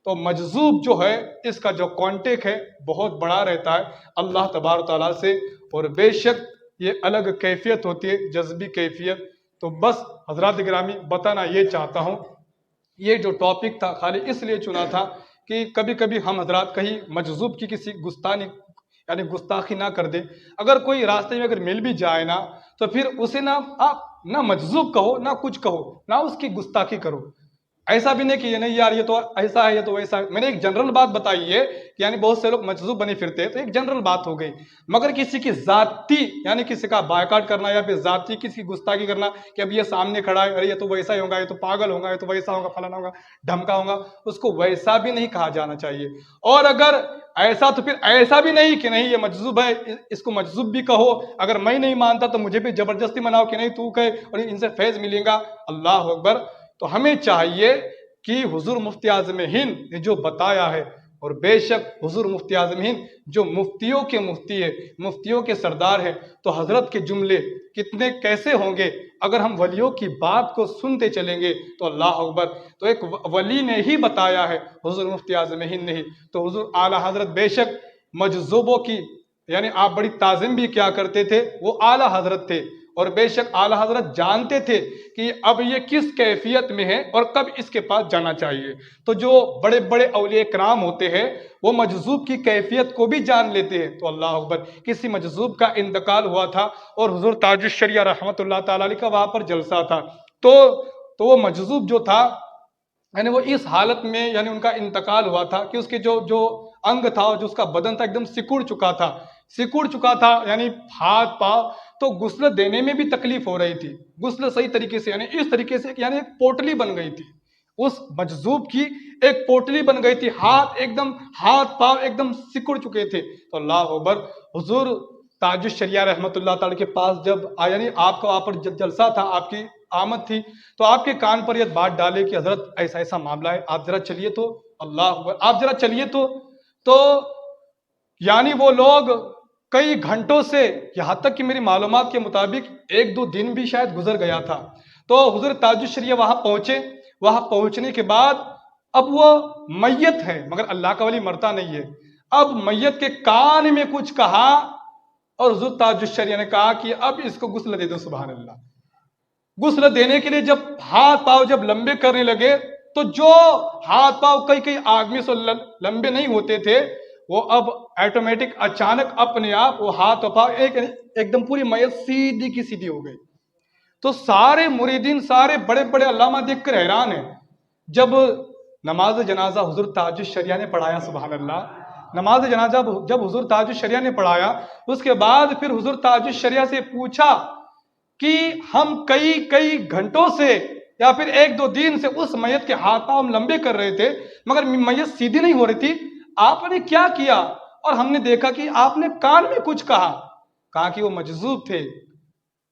تو مجذوب جو ہے اس کا جو کانٹیکٹ ہے بہت بڑا رہتا ہے اللہ تبارک تعالیٰ سے، اور بے شک یہ الگ کیفیت ہوتی ہے، جذبی کیفیت۔ تو بس حضرات گرامی بتانا یہ چاہتا ہوں، یہ جو ٹاپک تھا خالی اس لیے چنا تھا کہ کبھی کبھی ہم حضرات کہیں مجذوب کی کسی گستاخی نہ کر دیں۔ اگر کوئی راستے میں اگر مل بھی جائے نا تو پھر اسے نہ مجذوب کہو، نہ کچھ کہو، نہ اس کی گستاخی کرو۔ ایسا بھی نہیں کہ نہیں یار یہ تو ایسا ہے، یہ تو ویسا ہے۔ میں نے ایک جنرل بات بتائی ہے کہ یعنی بہت سے لوگ مجذوب بنے پھرتے ہیں، تو ایک جنرل بات ہو گئی۔ مگر کسی کی ذاتی یعنی کسی کا بائیکاٹ کرنا یا پھر ذاتی کسی کی گستاخی کرنا کہ اب یہ سامنے کھڑا ہے، ارے یہ تو ویسا ہی ہوگا، یہ تو پاگل ہوگا، یہ تو ویسا ہوگا، فلانا ہوگا، ڈھمکا ہوگا، اس کو ویسا بھی نہیں کہا جانا چاہیے۔ اور اگر ایسا تو پھر ایسا بھی نہیں کہ نہیں یہ مجذوب ہے، اس کو مجذوب بھی کہو، اگر میں نہیں مانتا تو مجھے بھی زبردستی مناؤ کہ نہیں تو کہے اور ان سے فیض ملے گا، اللہ اکبر۔ تو ہمیں چاہیے کہ حضور مفتی اعظم ہند نے جو بتایا ہے، اور بے شک حضور مفتی اعظم ہند جو مفتیوں کے مفتی ہے، مفتیوں کے سردار ہے، تو حضرت کے جملے کتنے کیسے ہوں گے اگر ہم ولیوں کی بات کو سنتے چلیں گے تو اللہ اکبر۔ تو ایک ولی نے ہی بتایا ہے، حضور مفتی اعظم ہند نے ہی۔ تو حضور اعلیٰ حضرت بے شک مجذوبوں کی یعنی آپ بڑی تعظیم بھی کیا کرتے تھے، وہ اعلیٰ حضرت تھے، اور بے شک اعلیٰ حضرت جانتے تھے کہ اب یہ کس کیفیت میں ہے اور کب اس کے پاس جانا چاہیے۔ تو جو بڑے بڑے اولیاء کرام ہوتے ہیں وہ مجذوب کی کیفیت کو بھی جان لیتے ہیں۔ تو اللہ اکبر، کسی مجذوب کا انتقال ہوا تھا اور حضور تاج الشریعہ رحمۃ اللہ تعالیٰ علیہ کا وہاں پر جلسہ تھا، تو وہ مجذوب جو تھا یعنی وہ اس حالت میں یعنی ان کا انتقال ہوا تھا کہ اس کے جو انگ تھا، جو اس کا بدن تھا، ایک دم سکڑ چکا تھا یعنی ہاتھ پاؤں، تو غسل دینے میں بھی تکلیف ہو رہی تھی، غسل صحیح طریقے سے یعنی اس طریقے سے یعنی ایک پوٹلی بن گئی تھی، اس مجذوب کی ایک پوٹلی بن گئی تھی، ہاتھ پاؤں ایک دم سکڑ چکے تھے۔ تو اللہ اکبر، حضور تاج الشریعہ رحمۃ اللہ تعالی کے پاس جب یعنی آپ کا وہاں پر جلسہ تھا، آپ کی آمد تھی، تو آپ کے کان پر یہ بات ڈالے کہ حضرت ایسا ایسا معاملہ ہے، آپ ذرا چلیے تو، اللہ اکبر، آپ ذرا چلیے تو یعنی وہ لوگ کئی گھنٹوں سے، یہاں تک کہ میری معلومات کے مطابق 1-2 دن بھی شاید گزر گیا تھا، تو حضور تاج الشریعہ وہاں پہنچے۔ وہاں پہنچنے کے بعد اب وہ میت ہے مگر اللہ کا ولی مرتا نہیں ہے، اب میت کے کان میں کچھ کہا اور حضور تاج الشریعہ نے کہا کہ اب اس کو غسل دے دو۔ سبحان اللہ۔ غسل دینے کے لیے جب ہاتھ پاؤں جب لمبے کرنے لگے تو جو ہاتھ پاؤں کئی آدمی سے لمبے نہیں ہوتے تھے، وہ اب ایٹومیٹک اچانک اپنے آپ وہ ہاتھ پاؤں ایک دم پوری میت سیدھی کی سیدھی ہو گئی۔ تو سارے مریدین، سارے بڑے بڑے علامہ دیکھ کر حیران ہیں۔ جب نماز جنازہ حضور تاج الشریعہ نے پڑھایا، سبحان اللہ، نماز جنازہ جب حضور تاج الشریعہ نے پڑھایا، اس کے بعد پھر حضور تاج الشریعہ سے پوچھا کہ ہم کئی گھنٹوں سے یا پھر 1-2 دن سے اس میت کے ہاتھ پاؤں ہم لمبے کر رہے تھے مگر میت سیدھی نہیں ہو رہی تھی، آپ نے کیا کیا؟ اور ہم نے دیکھا کہ آپ نے کان میں کچھ کہا کہ وہ مجذوب تھے۔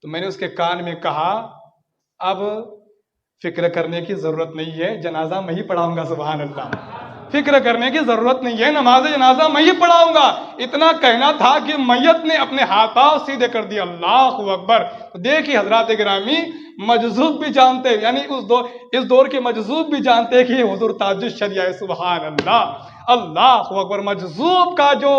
تو میں نے اس کے کان میں کہا اب فکر کرنے کی ضرورت نہیں ہے، جنازہ میں ہی پڑھاؤں گا۔ سبحان اللہ، فکر کرنے کی ضرورت نہیں ہے، نماز جنازہ میں ہی پڑھاؤں گا۔ اتنا کہنا تھا کہ میت نے اپنے ہاتھ پاؤں سیدھے کر دیا۔ اللہ اکبر۔ دیکھیے حضرات گرامی، مجذوب بھی جانتے یعنی اس دور کے مجذوب بھی جانتے کہ یہ حضور تاج الشریعہ ہے۔ سبحان اللہ، اللہ اکبر۔ مجذوب کا جو